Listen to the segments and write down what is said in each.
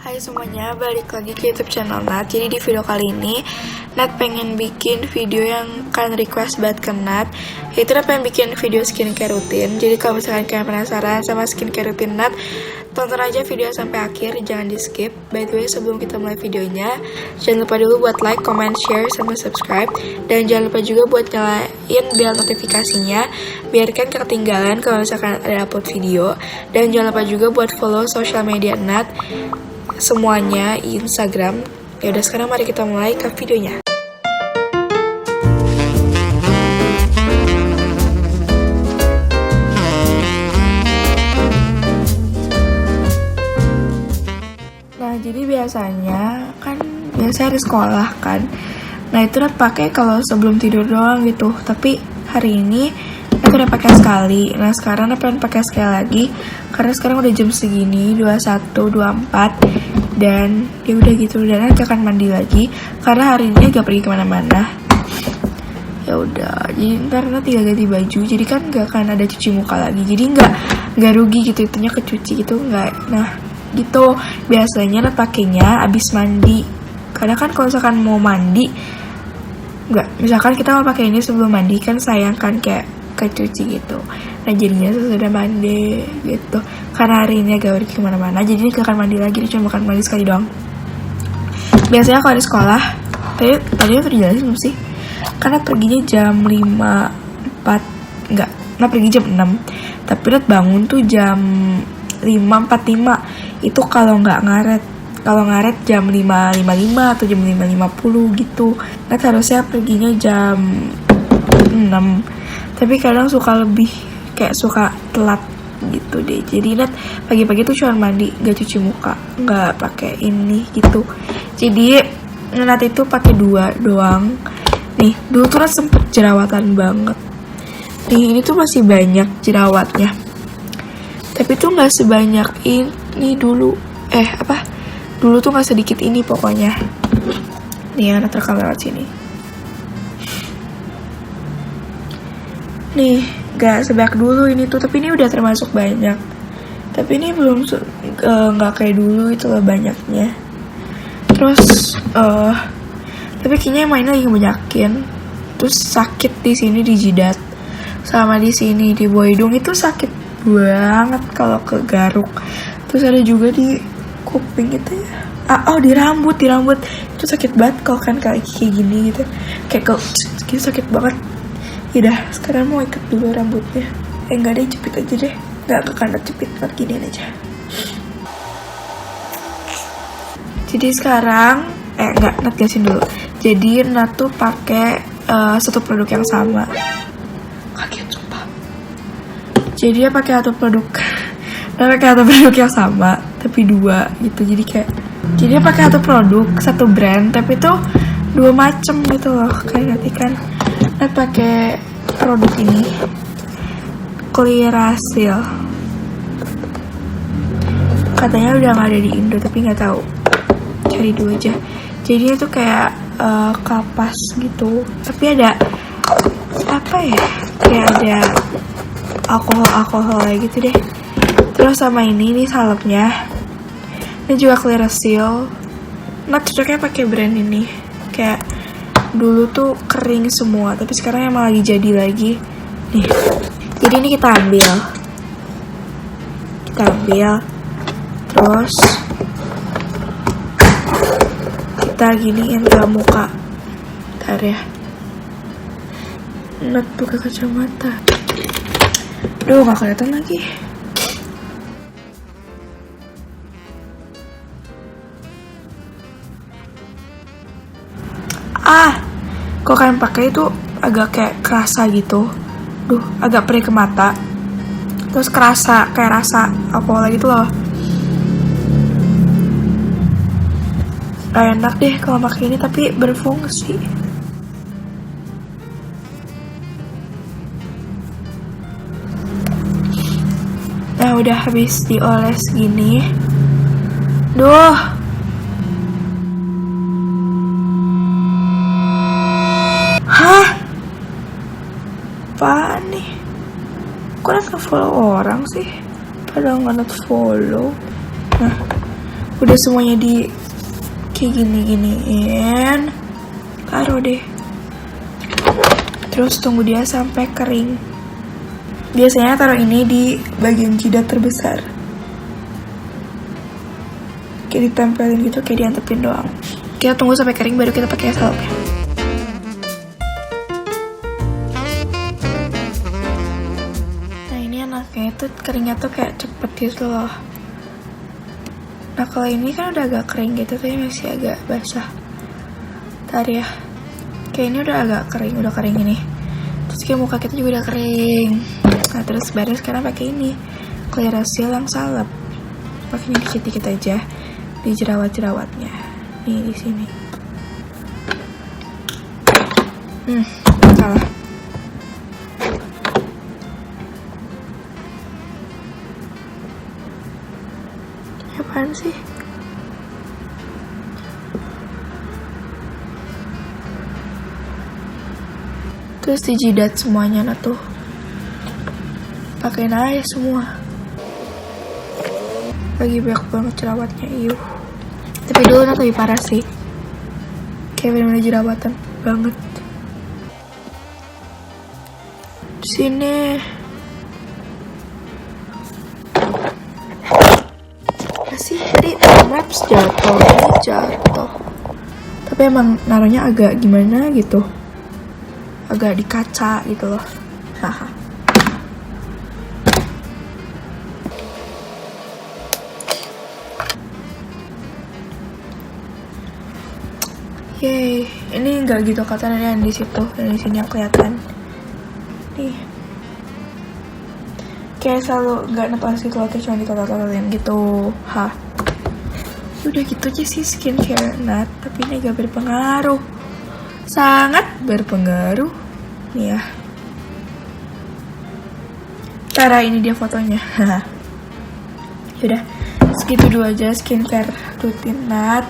Hai semuanya, balik lagi ke YouTube channel Nat. Jadi di video kali ini Nat pengen bikin video yang kalian request banget ke Nat. Yaitu Nat pengen bikin video skincare rutin. Jadi kalau misalkan kalian penasaran sama skincare rutin Nat, tonton aja video sampai akhir, jangan di skip. By the way, sebelum kita mulai videonya, jangan lupa dulu buat like, comment, share, sama subscribe. Dan jangan lupa juga buat nyalain bel notifikasinya, biar kan ketinggalan kalau misalkan ada upload video. Dan jangan lupa juga buat follow social media Nat, semuanya Instagram. Ya udah, sekarang mari kita mulai ke videonya. Nah, jadi biasanya kan biasa hari sekolah kan. Nah, itu Nat pakai kalau sebelum tidur doang gitu. Tapi hari ini aku udah pakai sekali. Nah, sekarang Nat pengen pakai sekali lagi karena sekarang udah jam segini, 21:24. Dan ya udah gitu, dan Nat akan mandi lagi karena hari ini gak pergi kemana-mana. Ya udah, jadi ntar Nat tinggal ganti baju. Jadi kan gak akan ada cuci muka lagi. Jadi nggak rugi gitu, itunya kecuci gitu nggak. Nah gitu, biasanya Nat pakainya abis mandi. Karena kan kalau misalkan mau mandi, misalkan kita mau pakai ini sebelum mandi kan sayang kan, kayak kecuci gitu. Nah jadinya sudah mandi gitu. Karena hari ini agak pergi kemana-mana, jadi gak akan mandi lagi, cuma akan mandi sekali doang. Biasanya kalau di sekolah, tadi udah dijelasin belum sih? Karena perginya jam 5.4, nah pergi jam 6. Tapi Nat bangun tuh jam 5.45. Itu kalau nggak ngaret. Kalau ngaret jam 5.55 atau jam 5.50 gitu. Nat harusnya perginya jam 6. Tapi kadang suka lebih, kayak suka telat gitu deh. Jadi Nat pagi-pagi tuh cuma mandi, gak cuci muka, gak pakai ini gitu. Jadi Nat itu pakai 2 doang. Nih, dulu tuh Nat sempet jerawatan banget. Nih, ini tuh masih banyak jerawatnya. Tapi tuh gak sebanyak ini dulu. Dulu tuh gak sedikit ini pokoknya. Nih, Nat rekam lewat sini. Nih, gak sebanyak dulu ini tuh, tapi ini udah termasuk banyak. Tapi ini belum gak kayak dulu itu lah banyaknya. Terus tapi kayaknya mainnya lagi ngebanyakin. Terus sakit di sini di jidat, sama di sini di bawah hidung itu sakit banget kalau kegaruk. Terus ada juga di kuping gitu ya. Di rambut itu sakit banget kalau kan kayak gini gitu. Kayak gitu sakit banget. Yaudah, sekarang mau ikat dulu rambutnya. Enggak deh, jepit aja deh. Enggak akan jepit, giniin aja. Jadi sekarang Nat jelasin dulu. Jadi Nat tuh pakai satu produk yang sama. Kaget sumpah. Jadi dia pakai satu produk. Dia pakai satu produk yang sama, tapi 2 gitu. Jadi dia pakai satu produk, satu brand, tapi tuh 2 macem gitu loh. Kayak nanti kan Nat pakai produk ini, Clearasil. Katanya udah nggak ada di Indo, tapi nggak tahu. Cari dulu aja. Jadi itu kayak kapas gitu, tapi ada kayak ada alkohol gitu deh. Terus sama ini salepnya. Ini juga Clearasil. Nat cocoknya pakai brand ini. Kayak dulu tuh kering semua, tapi sekarang emang lagi jadi lagi. Nih. Jadi ini kita ambil. Terus kita giniin ke muka. Bentar ya. Nat buka kacamata. Duh, gak kelihatan lagi. Kok kalian pakai itu agak kayak kerasa gitu. Agak perih ke mata. Terus kerasa kayak rasa alkohol gitu loh. Enak deh kalau pakai ini, tapi berfungsi. Nah, udah habis dioles gini. Apaan nih? Kok Nat nge-follow orang sih? Padahal nggak Nat follow. Nah, Udah semuanya di kayak gini-giniin, taruh deh. Terus tunggu dia sampai kering. Biasanya taruh ini di bagian jidat terbesar. Kayak ditempelin gitu, kayak diantepin doang. Kita tunggu sampai kering baru kita pakai salepnya. Nah ini anaknya itu keringnya tuh kayak cepet gitu loh. Nah kalau ini kan udah agak kering gitu, tapi masih agak basah. Ntar ya, kayak ini udah agak kering, udah kering ini. Terus kayak muka kita juga udah kering. Nah terus baru sekarang pakai ini Clear Seal yang salep. Pakainya dikit-dikit aja di jerawat-jerawatnya. Nih di sini. Salah. Apaan sih? Terus di jidat semuanya nah tuh. Pakein aja semua. Lagi banyak banget jerawatnya, iuh. Tapi dulu nah lebih parah sih. Kayak bener-bener jerawatan banget. Sini. Masih tadi maps jatuh. Tapi emang naruhnya agak gimana gitu. Agak di kaca gitu loh. Haha. Yeay, ini enggak gitu katanya yang di situ, dan di sini yang kelihatan. Nih. Kayak selalu enggak nepas gitu loh, cuma ditotal-totalin gitu. Hah. Udah gitu aja sih skincare Nat, tapi ini agak berpengaruh. Sangat berpengaruh. Nih ya. Cara ini dia fotonya. Yaudah, segitu dulu aja skincare rutin Nat.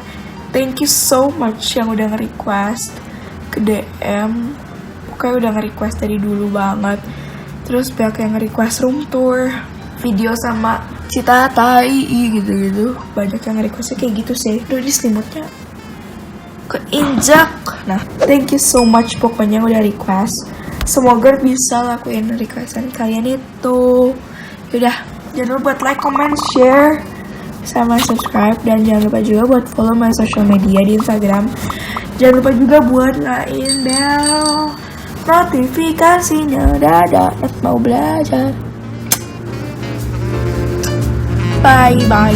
Thank you so much yang udah nge-request ke DM. Pokoknya udah nge-request dari dulu banget. Terus banyak yang nge-request room tour, video sama Cita Tai gitu-gitu. Banyak yang nge-requestnya kayak gitu sih. Udah di selimutnya keinjak. Nah, thank you so much pokoknya udah request. Semoga bisa lakuin requestan kalian itu. Yaudah, jangan lupa buat like, comment, share, sama subscribe. Dan jangan lupa juga buat follow my social media di Instagram. Jangan lupa juga buat nyalain bell notifikasinya. Dadah, mau belajar. Bye bye.